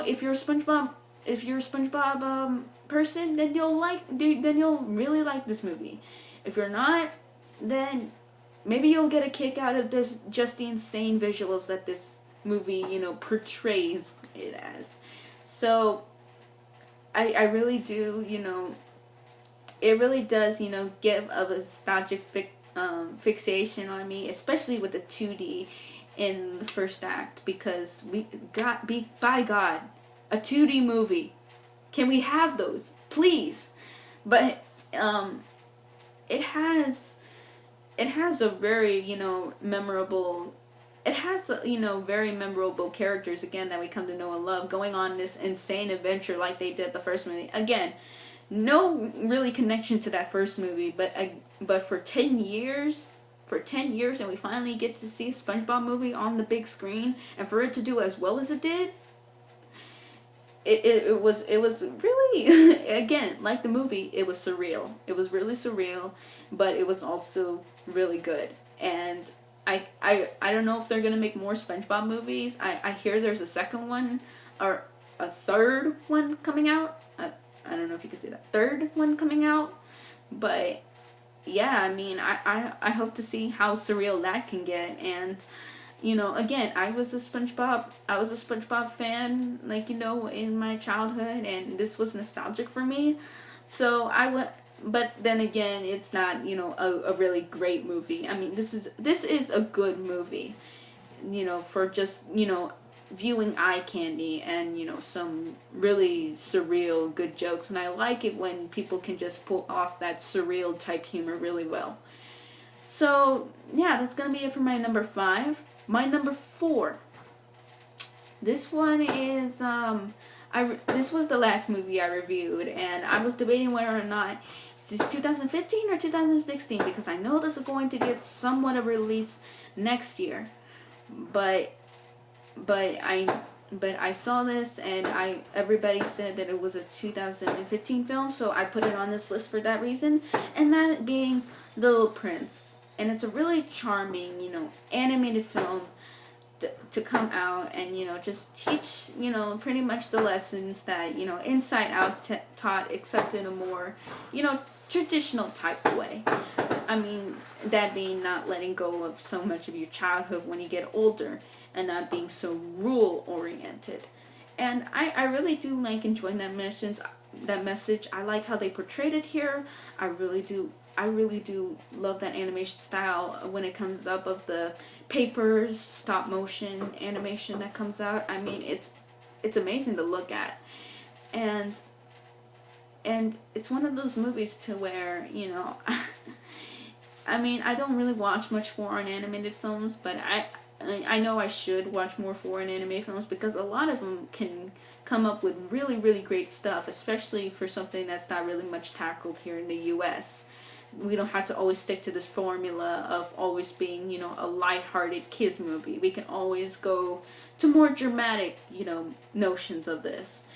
if you're a SpongeBob person, then you'll really like this movie. If you're not, then maybe you'll get a kick out of this, just the insane visuals that this movie, portrays it as. So I really do, it really does, give a nostalgic fixation on me, especially with the 2D in the first act, because by God, a 2D movie. Can we have those, please? But it has a very, memorable. It has, very memorable characters, again, that we come to know and love, going on this insane adventure like they did the first movie. Again, no really connection to that first movie, but for 10 years, and we finally get to see a SpongeBob movie on the big screen, and for it to do as well as it did, it was really, again, like the movie, it was surreal. It was really surreal, but it was also really good. And I don't know if they're gonna make more SpongeBob movies. I hear there's a second one, or a third one coming out. I don't know if you can say that, third one coming out. But yeah, I mean, I hope to see how surreal that can get. And again, I was a SpongeBob fan, in my childhood, and this was nostalgic for me. So but then again, it's not, a really great movie. I mean, this is a good movie, for just, viewing eye candy and, some really surreal good jokes. And I like it when people can just pull off that surreal type humor really well. So yeah, that's gonna be it for my number 5. My number 4. This one is this was the last movie I reviewed, and I was debating whether or not this is 2015 or 2016, because I know this is going to get somewhat of a release next year. But I saw this, and everybody said that it was a 2015 film, so I put it on this list for that reason, and that being The Little Prince. And it's a really charming, animated film to come out and, just teach, pretty much the lessons that, Inside Out taught, except in a more, traditional type of way. I mean, that being not letting go of so much of your childhood when you get older, and not being so rule oriented. And I really do like enjoying that message. I like how they portrayed it here. I really do love that animation style when it comes up, of the paper stop motion animation that comes out. I mean, it's amazing to look at. And it's one of those movies to where, I mean, I don't really watch much foreign animated films, but I know I should watch more foreign anime films, because a lot of them can come up with really, really great stuff, especially for something that's not really much tackled here in the U.S. We don't have to always stick to this formula of always being, a lighthearted kids movie. We can always go to more dramatic, notions of this.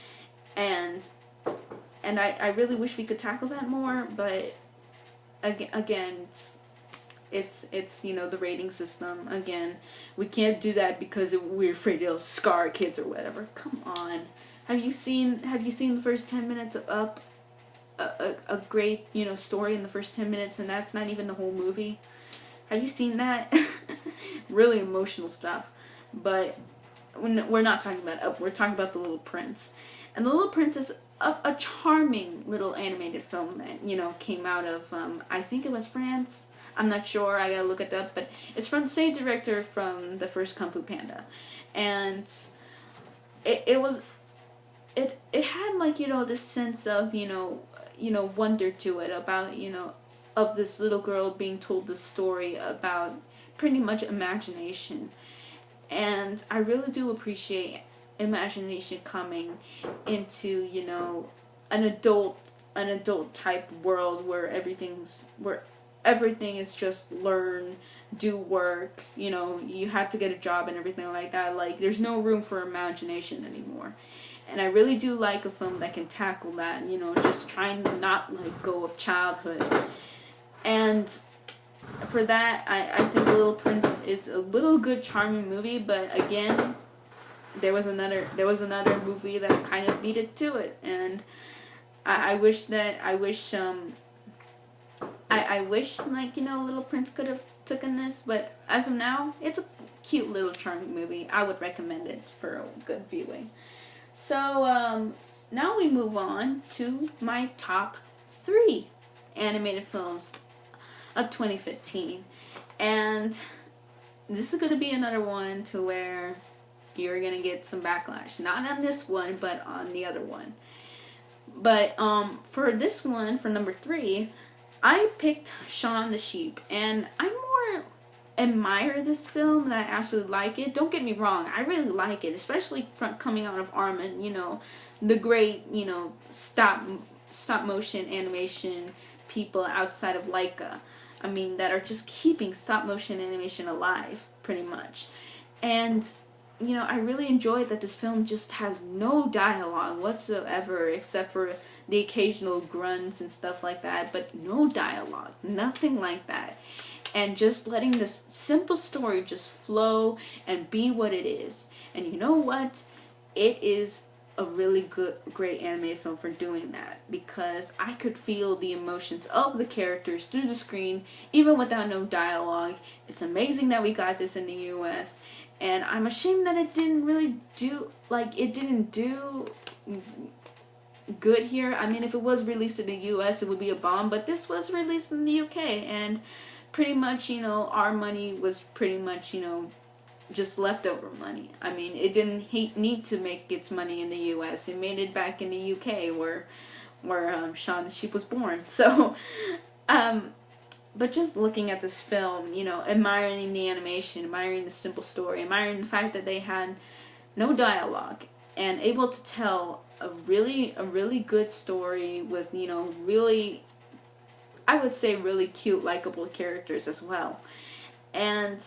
And I really wish we could tackle that more, but again, it's the rating system. Again, we can't do that because we're afraid it'll scar kids or whatever. Come on. Have you seen the first 10 minutes of Up? A great, story in the first 10 minutes, and that's not even the whole movie. Have you seen that? Really emotional stuff. But we're not talking about Up, we're talking about The Little Prince. And The Little Prince is a charming little animated film that, came out of, I think it was France. I'm not sure, I gotta look it up, but it's from the same director from the first Kung Fu Panda. And it had this sense of, wonder to it, about, of this little girl being told this story about pretty much imagination. And I really do appreciate imagination coming into, an adult type world where everything is just learn, do work, you have to get a job and everything like that. Like, there's no room for imagination anymore. And I really do like a film that can tackle that, just trying to not let go of childhood. And for that, I think The Little Prince is a little good, charming movie, but again, there was another movie that kind of beat it to it, and I wish, like, Little Prince could have taken this, but as of now, it's a cute little charming movie. I would recommend it for a good viewing. So now we move on to my top 3 animated films of 2015, and this is going to be another one to where you're going to get some backlash. Not on this one, but on the other one. But for this one, for number 3, I picked Shaun the Sheep, and I more admire this film than I actually like it. Don't get me wrong, I really like it, especially from coming out of Armin, the great, stop motion animation people outside of Laika. I mean, that are just keeping stop motion animation alive, pretty much. And I really enjoyed that this film just has no dialogue whatsoever, except for the occasional grunts and stuff like that, but no dialogue, nothing like that. And just letting this simple story just flow and be what it is. And you know what? It is a really great animated film for doing that, because I could feel the emotions of the characters through the screen, even without no dialogue. It's amazing that we got this in the US, and I'm ashamed that it didn't really do, good here. I mean, if it was released in the US, it would be a bomb, but this was released in the UK, and pretty much, our money was pretty much, just leftover money. I mean, it didn't need to make its money in the US. It made it back in the UK where Shaun the Sheep was born. So, but just looking at this film, admiring the animation, admiring the simple story, admiring the fact that they had no dialogue and able to tell a really good story with, really, I would say, really cute, likable characters as well. And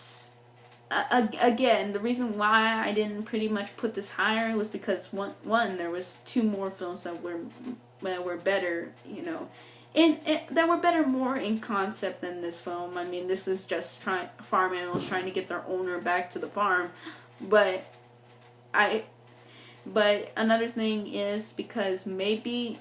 again, the reason why I didn't pretty much put this higher was because one there was 2 more films that were better, that were better more in concept than this film. I mean, this is just farm animals trying to get their owner back to the farm, but another thing is because maybe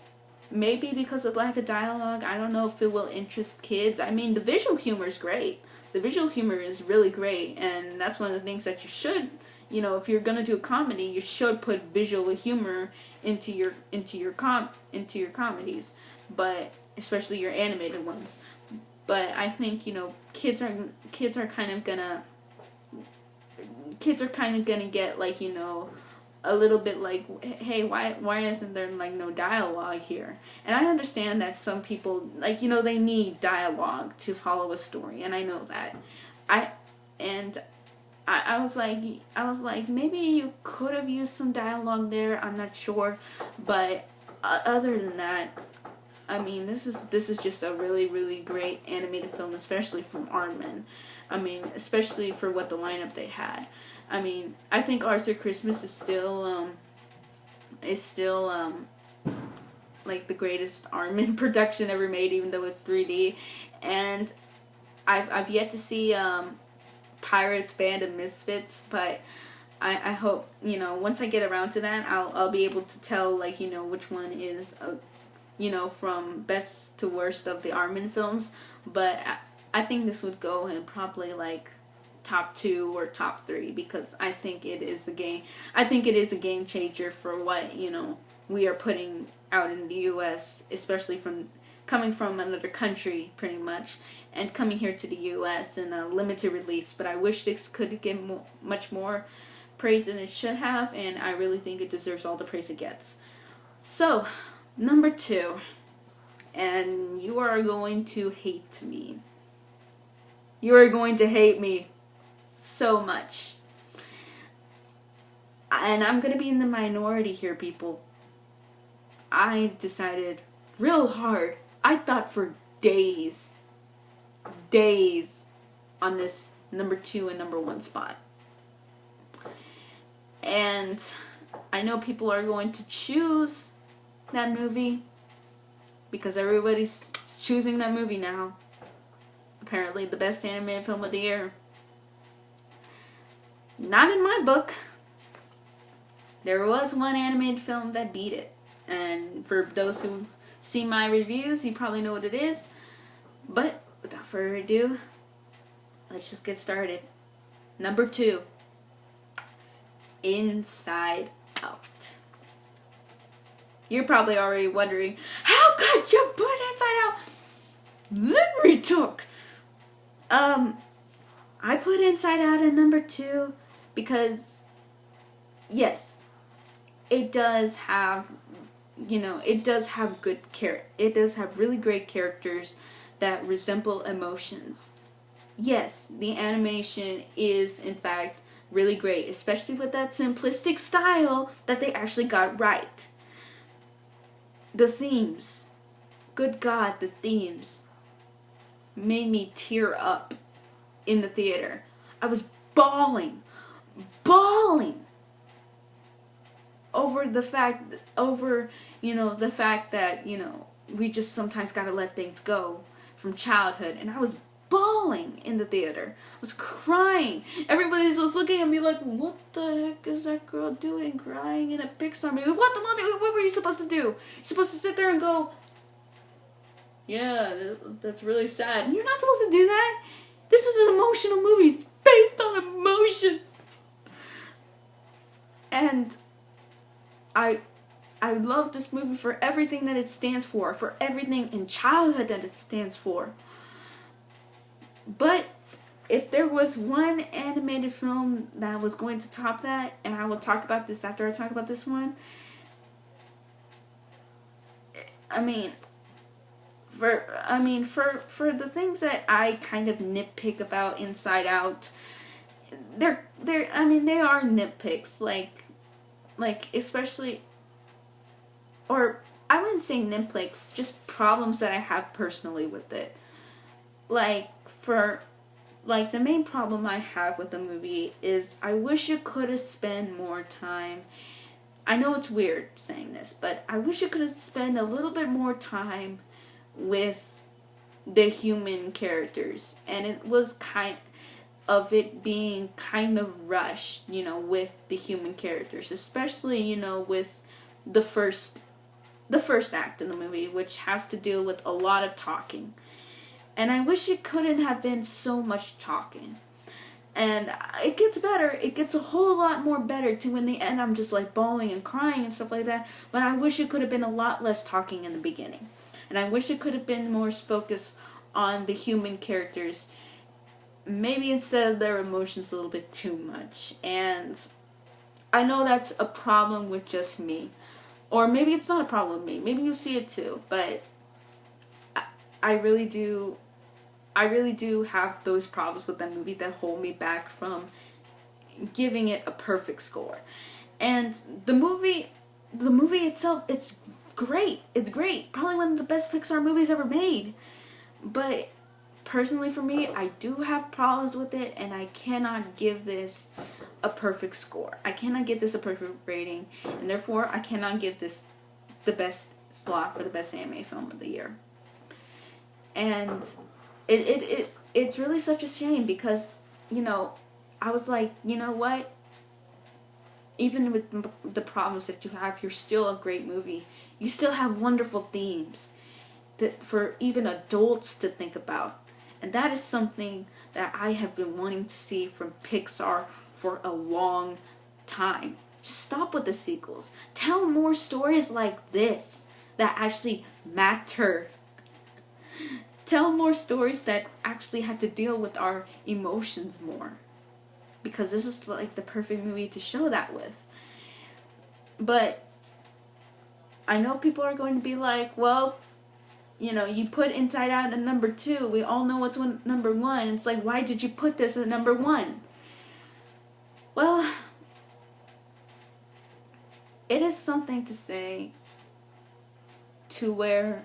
because of lack of dialogue, I don't know if it will interest kids. I mean, the visual humor is great. The visual humor is really great, and that's one of the things that you should, if you're gonna do a comedy, you should put visual humor into your comedies, but especially your animated ones. But I think kids are kind of gonna get, like, a little bit like, hey, why isn't there, like, no dialogue here? And I understand that some people, like, they need dialogue to follow a story, and I know that. I was like, maybe you could have used some dialogue there. I'm not sure, but other than that, I mean, this is just a really great animated film, especially from Aardman. I mean, especially for what the lineup they had. I mean, I think Arthur Christmas is still like the greatest Aardman production ever made, even though it's 3D. And I've yet to see Pirates Band of Misfits, but I hope, once I get around to that, I'll be able to tell, like, which one is from best to worst of the Aardman films. But I think this would go in probably like top 2 or top 3, because I think it is a game changer for what we are putting out in the US, especially coming from another country pretty much, and coming here to the US in a limited release. But I wish this could get much more praise than it should have, and I really think it deserves all the praise it gets. So, number 2, and you are going to hate me. You are going to hate me so much. And I'm going to be in the minority here, people. I decided real hard. I thought for days on this number 2 and number 1 spot. And I know people are going to choose that movie because everybody's choosing that movie now. Apparently the best animated film of the year. Not in my book. there was one animated film that beat it. And for those who see my reviews, you probably know what it is. But without further ado, let's just get started. Number 2, Inside Out. You're probably already wondering, how could you put Inside Out? Let me talk. I put Inside Out at number 2 because, yes, it does have, it does have it does have really great characters that resemble emotions. Yes, the animation is, in fact, really great, especially with that simplistic style that they actually got right. The themes, good God, the themes made me tear up in the theater. I was bawling over the fact that, we just sometimes gotta let things go from childhood. And I was bawling in the theater. I was crying. Everybody was looking at me like, what the heck is that girl doing crying in a Pixar movie? What were you supposed to do? You're supposed to sit there and go, yeah, that's really sad. And you're not supposed to do that. This is an emotional movie. It's based on emotions. And I love this movie for everything that it stands for everything in childhood that it stands for. But if there was one animated film that was going to top that, and I will talk about this after I talk about this one, for the things that I kind of nitpick about Inside Out, they are nitpicks, like especially, or I wouldn't say nitpicks, just problems that I have personally with it. The main problem I have with the movie is I wish it could have spent more time. I know it's weird saying this, but I wish it could have spent a little bit more time with the human characters. And it was kind of it being kind of rushed, with the human characters, especially, with the first act in the movie, which has to deal with a lot of talking. And I wish it couldn't have been so much talking. And it gets better. It gets a whole lot more better to in the end I'm just like bawling and crying and stuff like that. But I wish it could have been a lot less talking in the beginning. And I wish it could have been more focused on the human characters. Maybe instead of their emotions a little bit too much. And I know that's a problem with just me. Or maybe it's not a problem with me. Maybe you see it too. But I really do have those problems with that movie that hold me back from giving it a perfect score. And the movie itself, it's great. It's great. Probably one of the best Pixar movies ever made. But personally for me, I do have problems with it, and I cannot give this a perfect score. I cannot give this a perfect rating, and therefore I cannot give this the best slot for the best anime film of the year. And it's really such a shame because, I was like, you know what? Even with the problems that you have, you're still a great movie. You still have wonderful themes that for even adults to think about. And that is something that I have been wanting to see from Pixar for a long time. Just stop with the sequels. Tell more stories like this that actually matter. Tell more stories that actually have to deal with our emotions more. Because this is like the perfect movie to show that with. But I know people are going to be like, well, you put Inside Out at number 2. We all know what's number 1. It's like, why did you put this at number 1? Well, it is something to say to where,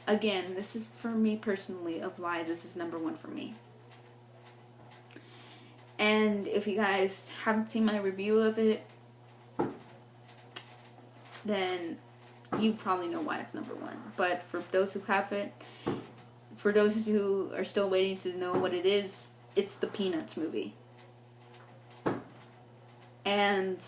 again, this is for me personally of why this is number 1 for me. And if you guys haven't seen my review of it, then you probably know why it's number 1. But for those who haven't, for those who are still waiting to know what it is, it's the Peanuts movie. and